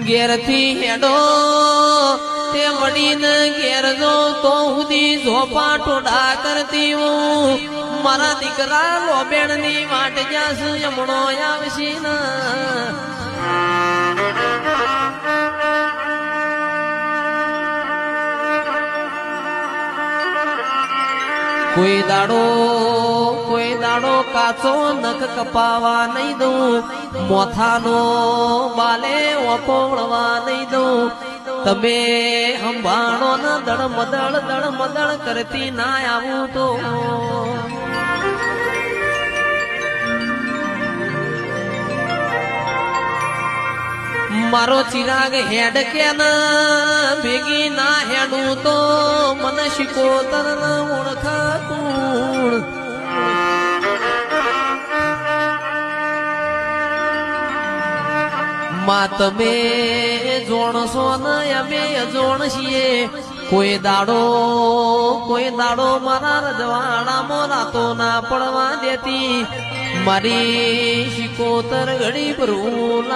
ઘેરથી હેડો તે વડીને ઘેર જો તો સુધી ઝોપા ટોડા કરતી હું મારા દીકરા લોબેણની વાટ જાસ જમણો આવશે ને કોઈ દાડો કાચો નખ કપાવા નહીં દઉં મોથાનો બાલે ઓપોળવા નહીં દઉં તમે સંભાળો ને દળમદળ કરતી ના આવું તો મારો ચિરાગ હેડ કે ના ભેગી ના હેડું તો મને શિકોતર ન ઓળખા કુણ માં તમે જોણશો ને અમે અજોણ છીએ કોઈ દાડો મારા રજવાડામાં રાતો ના પડવા દેતી મારી શિકોતર ઘડી ભરવું